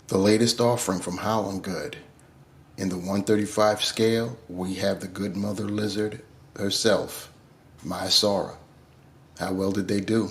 The latest offering from Haolonggood. In the 135 scale, we have the good mother lizard herself, Maisaura. How well did they do?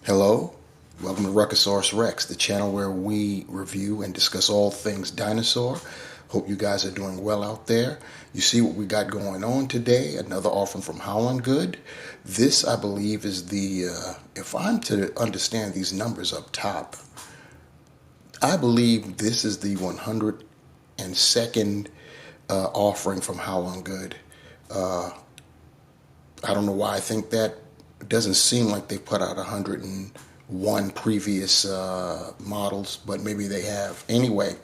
Hello, welcome to Ruckosaurus Rex, the channel where we review and discuss all things dinosaur. Hope you guys are doing well out there. You see what we got going on today, another offering from Haolonggood. This, I believe, is the, if I'm to understand these numbers up top, I believe this is the 102nd offering from Haolonggood. I don't know why I think that. It doesn't seem like they put out 101 previous models, but maybe they have. Anyway,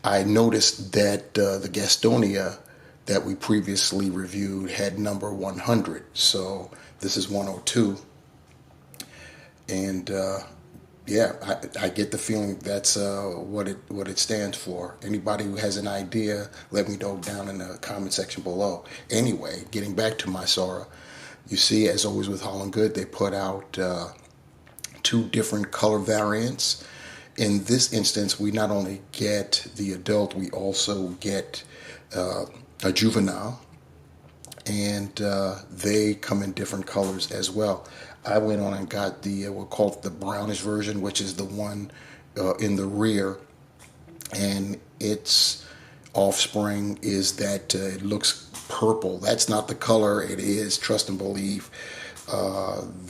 I noticed that the Gastonia that we previously reviewed had number 100, so this is 102. And yeah, I get the feeling that's what it stands for. Anybody who has an idea, let me know down in the comment section below. Anyway, getting back to Maisaura, you see, as always with Haolonggood, they put out two different color variants. In this instance, we not only get the adult, we also get a juvenile, and they come in different colors as well. I went on and got the we'll call it the brownish version, which is the one in the rear, and its offspring is that it looks purple. That's not the color it is, trust and believe.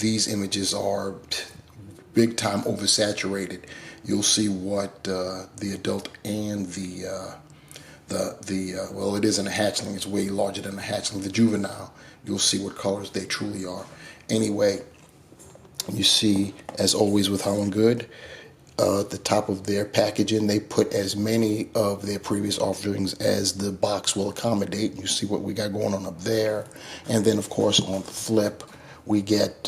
These images are big time oversaturated. You'll see what the adult and the well, it isn't a hatchling, it's way larger than a hatchling, the juvenile. You'll see what colors they truly are. Anyway, you see, as always with Haolonggood, at the top of their packaging, they put as many of their previous offerings as the box will accommodate. You see what we got going on up there. And then, of course, on the flip, we get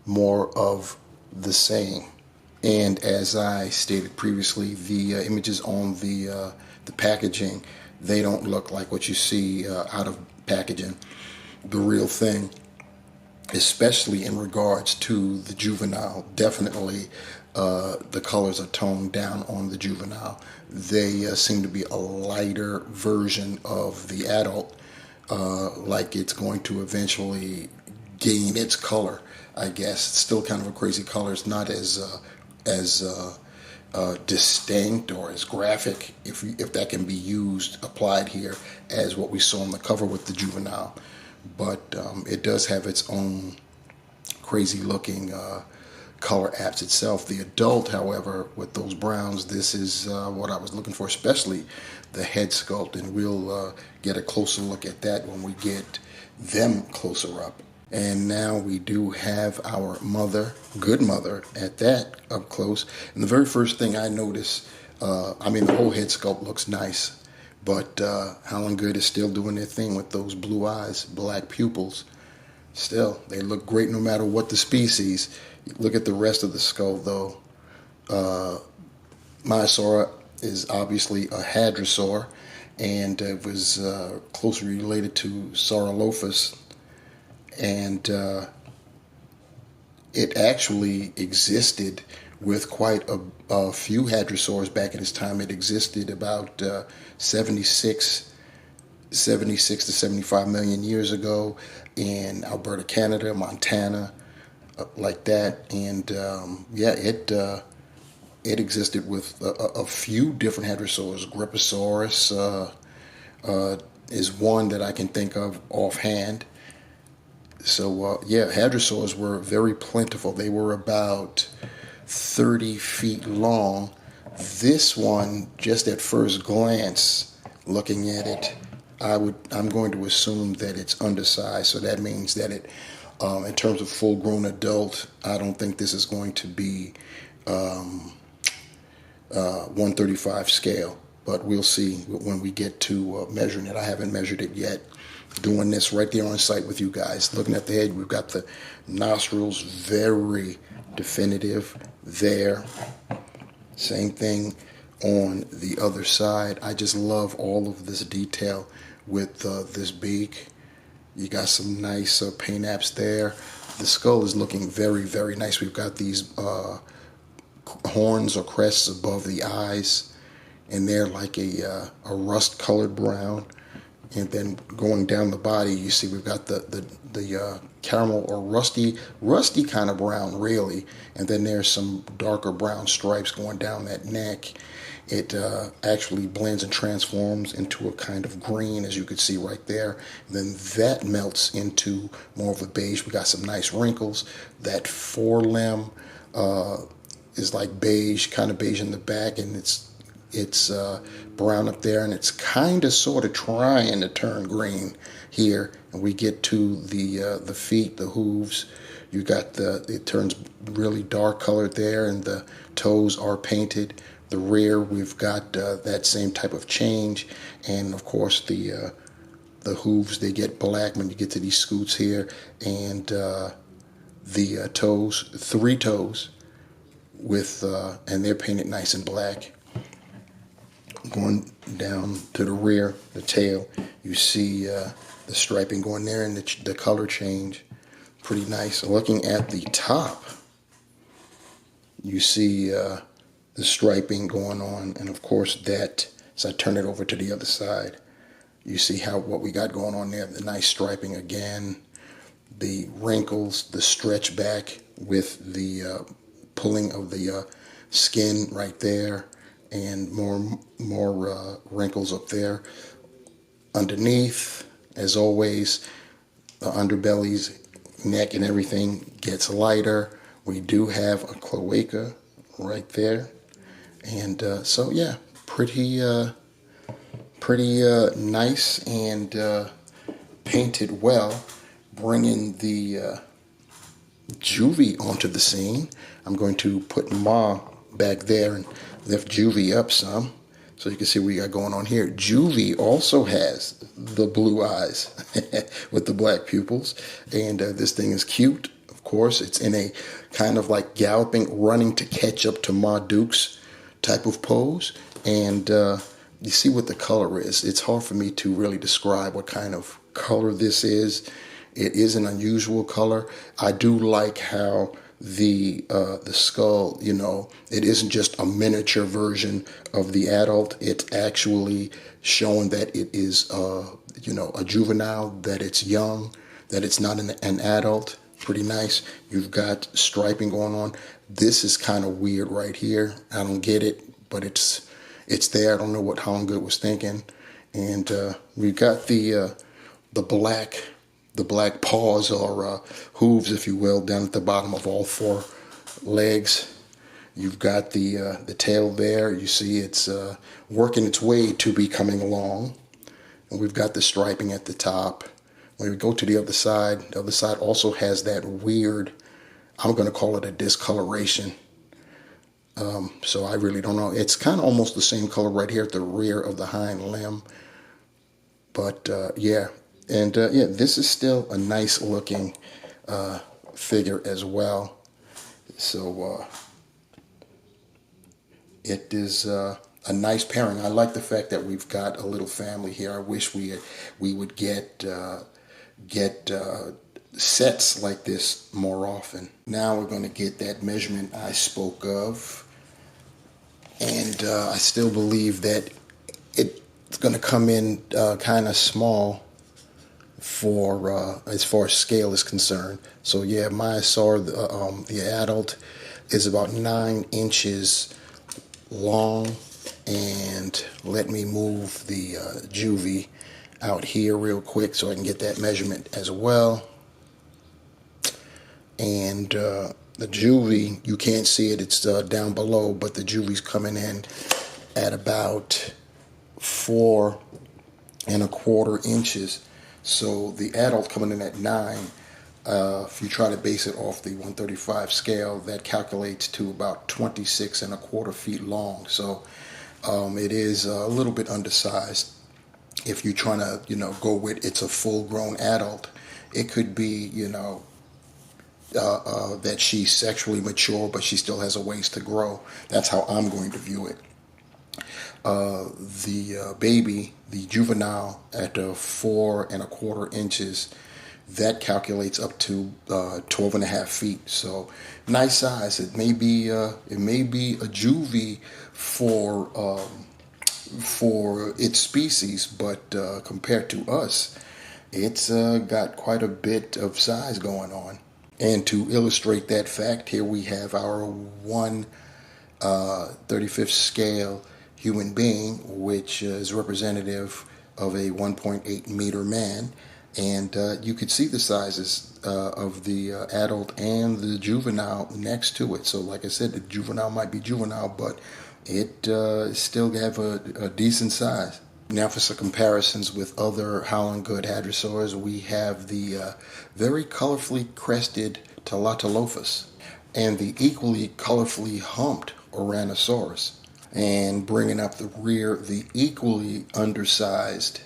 more of the same. And as I stated previously, the images on the packaging, they don't look like what you see out of packaging, the real thing, especially in regards to the juvenile. Definitely the colors are toned down on the juvenile. They seem to be a lighter version of the adult, like it's going to eventually gain its color, I guess. It's still kind of a crazy color. It's not as distinct or as graphic, if that can be applied here, as what we saw on the cover with the juvenile. But it does have its own crazy looking color apps itself. The adult, however, with those browns, this is what I was looking for, especially the head sculpt, and we'll get a closer look at that when we get them closer up. And now we do have our mother, good mother, at that up close. And the very first thing I notice, I mean, the whole head sculpt looks nice, but Haolonggood is still doing their thing with those blue eyes, black pupils. Still, they look great no matter what the species. Look at the rest of the skull, though. Maisaura is obviously a hadrosaur, and it was closely related to Saurolophus. And it actually existed with quite a few hadrosaurs back in its time. It existed about 76 to 75 million years ago in Alberta, Canada, Montana, like that. And yeah, it existed with a few different hadrosaurs. Griposaurus is one that I can think of offhand. So yeah, hadrosaurs were very plentiful. They were about 30 feet long. This one, just at first glance, looking at it, I'm going to assume that it's undersized. So that means that it, in terms of full-grown adult, I don't think this is going to be 135 scale. But we'll see when we get to measuring it. I haven't measured it yet. Doing this right there on site with you guys. Looking at the head, we've got the nostrils very definitive there. Same thing on the other side. I just love all of this detail with this beak. You got some nice paint apps there. The skull is looking very, very nice. We've got these horns or crests above the eyes, and they're like a rust colored brown. And then going down the body, you see we've got the caramel or rusty kind of brown, really. And then there's some darker brown stripes going down that neck. It actually blends and transforms into a kind of green, as you can see right there. And then that melts into more of a beige. We got some nice wrinkles. That forelimb is like beige, kind of beige in the back, and it's brown up there, and it's kind of sort of trying to turn green here. And we get to the feet, the hooves. You got it turns really dark colored there, and the toes are painted. The rear, we've got that same type of change, and of course the hooves, they get black when you get to these scoots here, and the toes, 3 toes with and they're painted nice and black. Going down to the rear, the tail, you see the striping going there, and the color change, pretty nice. Looking at the top, you see the striping going on, and of course that, as I turn it over to the other side, you see what we got going on there. The nice striping again, the wrinkles, the stretch back with the pulling of the skin right there, and more wrinkles up there. Underneath, as always, the underbelly's neck and everything gets lighter. We do have a cloaca right there, and so yeah, pretty nice and painted well, bringing the Juvie onto the scene. I'm going to put Ma back there and lift Juvie up some, so you can see what we got going on here. Juvie also has the blue eyes with the black pupils, and this thing is cute. Of course, it's in a kind of like galloping, running to catch up to Ma Duke's type of pose, and you see what the color is. It's hard for me to really describe what kind of color this is. It is an unusual color. I do like how the skull, it isn't just a miniature version of the adult. It's actually showing that it is a juvenile, that it's young, that it's not an adult. Pretty nice. You've got striping going on. This is kind of weird right here. I don't get it, but it's there. I don't know what Haolonggood was thinking. And we've got the black paws, or hooves, if you will, down at the bottom of all 4 legs. You've got the tail there. You see it's working its way to becoming long. And we've got the striping at the top. When we go to the other side also has that weird, I'm going to call it a discoloration. So I really don't know. It's kind of almost the same color right here at the rear of the hind limb. But yeah. And yeah, this is still a nice looking figure as well. So it is a nice pairing. I like the fact that we've got a little family here. I wish we would get sets like this more often. Now we're going to get that measurement I spoke of, and I still believe that it's going to come in kind of small for as far as scale is concerned. So yeah, Maisaura, the adult, is about 9 inches long. And let me move the Juvie out here real quick so I can get that measurement as well. And the Juvie, you can't see it, it's down below, but the Juvie's coming in at about 4 1/4 inches. So the adult coming in at 9. If you try to base it off the 135 scale, that calculates to about 26 1/4 feet long. So it is a little bit undersized. If you're trying to, go with it's a full-grown adult, it could be, that she's sexually mature, but she still has a ways to grow. That's how I'm going to view it. The baby, the juvenile, at 4.25 inches, that calculates up to 12.5 feet. So nice size. It may be a juvie for its species, but compared to us, it's got quite a bit of size going on. And to illustrate that fact, here we have our 1/35th scale human being, which is representative of a 1.8 meter man. And you could see the sizes of the adult and the juvenile next to it. So, like I said, the juvenile might be juvenile, but it still have a decent size. Now, for some comparisons with other Haolonggood hadrosaurs, we have the very colorfully crested Talatolophus and the equally colorfully humped Ouranosaurus. And bringing up the rear, the equally undersized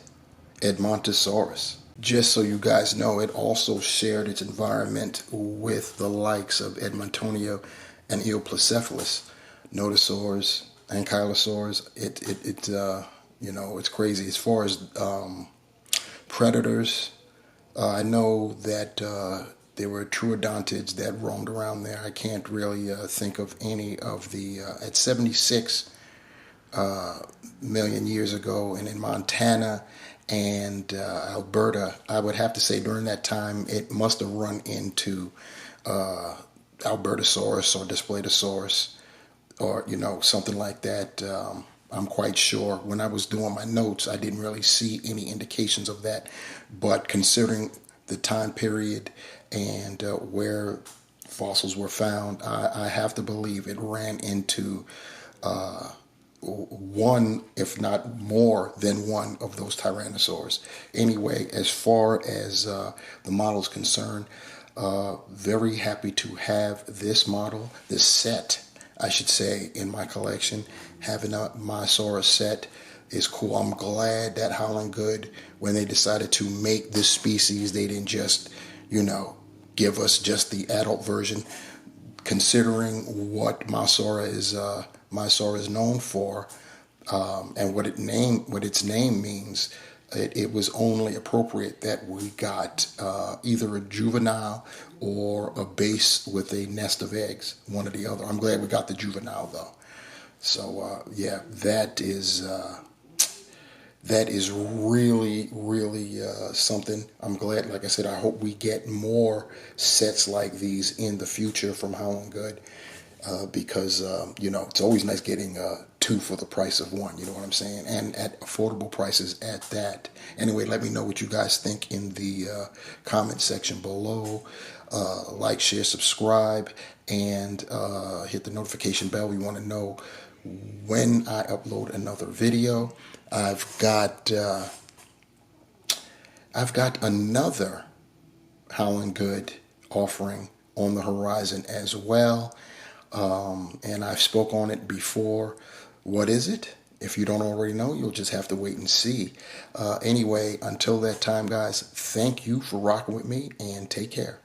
Edmontosaurus. Just so you guys know, it also shared its environment with the likes of Edmontonia and Eoplacephalus, Nodosaurs, Ankylosaurs. It's crazy. As far as predators, I know that there were troodontids that roamed around there. I can't really think of any of the, at 76 million years ago, and in Montana and Alberta, I would have to say during that time it must have run into Albertosaurus or Displetosaurus, or something like that. I'm quite sure. When I was doing my notes, I didn't really see any indications of that, but considering the time period and where fossils were found, I have to believe it ran into one, if not more than one, of those tyrannosaurs. Anyway, as far as the model is concerned, very happy to have this model, this set, I should say, in my collection. Having a Maisaura set is cool. I'm glad that Haolonggood, when they decided to make this species, they didn't just, give us just the adult version. Considering what Maisaura is known for, and what its name means, it was only appropriate that we got either a juvenile or a base with a nest of eggs, one or the other. I'm glad we got the juvenile though. So yeah, that is really, really something. I'm glad. Like I said, I hope we get more sets like these in the future from Haolonggood, because it's always nice getting two for the price of one. You know what I'm saying? And at affordable prices at that. Anyway, let me know what you guys think in the comment section below. Like, share, subscribe, and hit the notification bell. We want to know when I upload another video. I've got another Haolonggood offering on the horizon as well, and I've spoke on it before. What is it? If you don't already know, you'll just have to wait and see. Anyway, until that time, guys, thank you for rocking with me, and take care.